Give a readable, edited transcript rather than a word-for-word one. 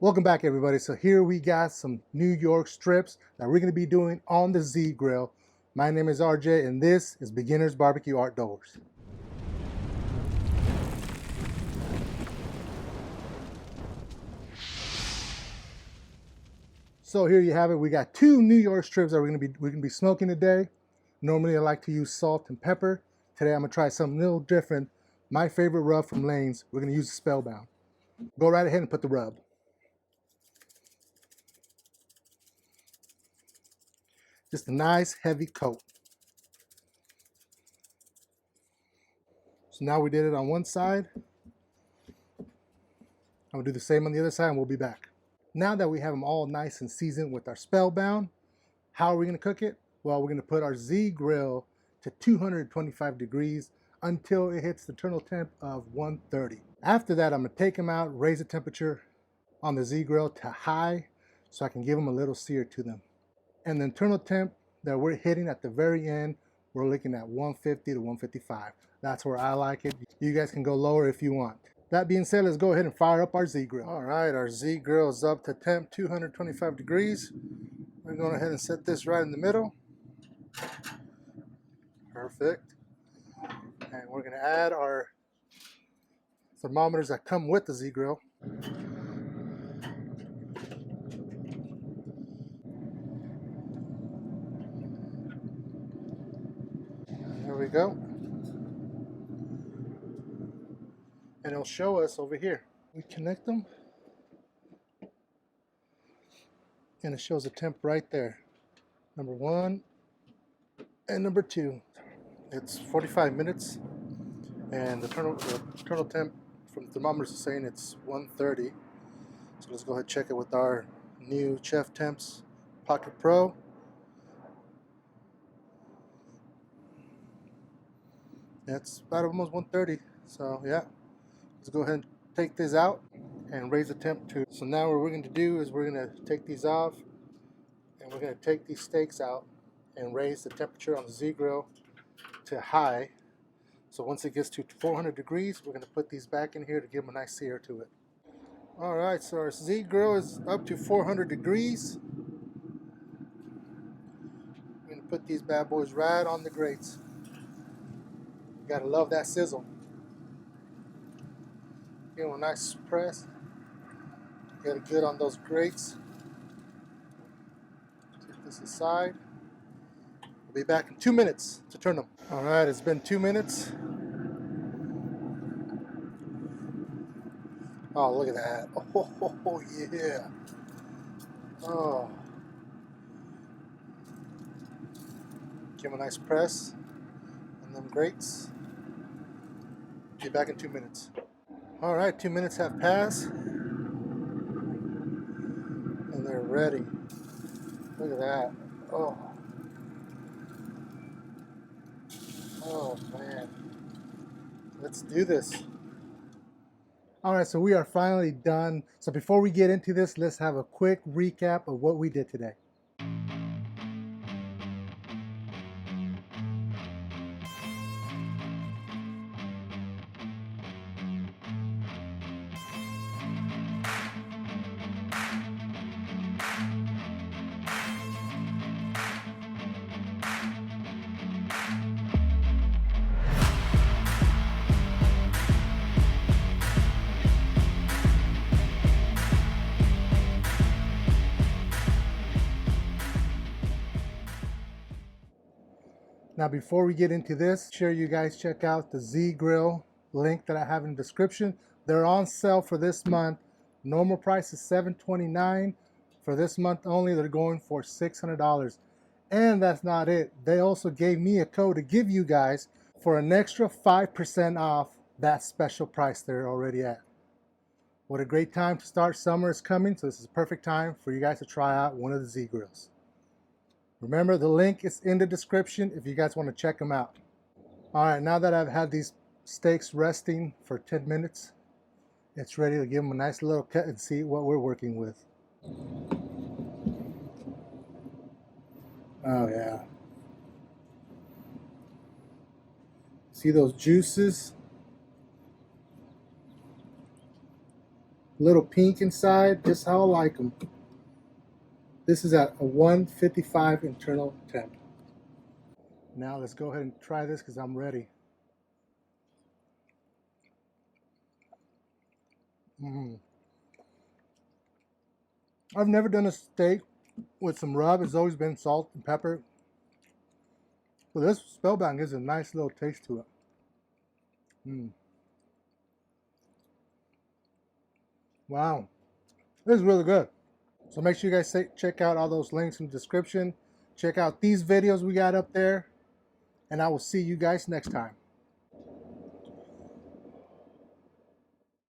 Welcome back, everybody. So here we got some New York strips that we're going to be doing on the Z Grill. My name is RJ and this is Beginners Barbecue Outdoors. So here you have it. We got two New York strips that we're going to be smoking today. Normally I like to use salt and pepper. Today I'm going to try something a little different. My favorite rub from Lane's. We're going to use the Spellbound. Go right ahead and put the rub. Just a nice heavy coat. So now we did it on one side. I'm gonna do the same on the other side and we'll be back. Now that we have them all nice and seasoned with our Spellbound, how are we gonna cook it? Well, we're gonna put our Z Grill to 225 degrees until it hits the internal temp of 130. After that, I'm gonna take them out, raise the temperature on the Z Grill to high so I can give them a little sear to them. And the internal temp that we're hitting at the very end, we're looking at 150 to 155. That's where I like it. You guys can go lower if you want. That being said, let's go ahead and fire up our Z Grill. All right, our Z Grill is up to temp 225 degrees. We're going ahead and set this right in the middle. Perfect. And we're going to add our thermometers that come with the Z Grill. There we go. And it'll show us over here. We connect them. And it shows the temp right there. Number 1 and number 2. It's 45 minutes. And the internal temp from the thermometers is saying it's 130. So let's go ahead and check it with our new Chef Temps Pocket Pro. That's about almost 130. So yeah, let's go ahead and take this out and raise the temp to. So now what we're going to do is we're going to take these off and we're going to take these steaks out and raise the temperature on the Z Grill to high. So once it gets to 400 degrees, we're going to put these back in here to give them a nice sear to it. All right, so our Z Grill is up to 400 degrees. We're going to put these bad boys right on the grates. You got to love that sizzle. Give them a nice press. Get it good on those grates. Take this aside. We'll be back in 2 minutes to turn them. All right, it's been 2 minutes. Oh, look at that. Oh, yeah. Oh. Give them a nice press on them grates. Be back in 2 minutes. All right, 2 minutes have passed. And they're ready. Look at that. Oh. Oh, man. Let's do this. All right, so we are finally done. So before we get into this, let's have a quick recap of what we did today. Now, before we get into this, sure you guys check out the Z Grill link that I have in the description. They're on sale for this month. Normal price is $729. For this month only, they're going for $600. And that's not it. They also gave me a code to give you guys for an extra 5% off that special price they're already at. What a great time to start. Summer is coming, so this is a perfect time for you guys to try out one of the Z Grills. Remember, the link is in the description if you guys want to check them out. All right, now that I've had these steaks resting for 10 minutes, it's ready to give them a nice little cut and see what we're working with. Oh yeah. See those juices? A little pink inside, just how I like them. This is at a 155 internal temp. Now let's go ahead and try this because I'm ready. I've never done a steak with some rub. It's always been salt and pepper. But this Spellbound gives a nice little taste to it. Wow, this is really good. So make sure you guys check out all those links in the description. Check out these videos we got up there. And I will see you guys next time.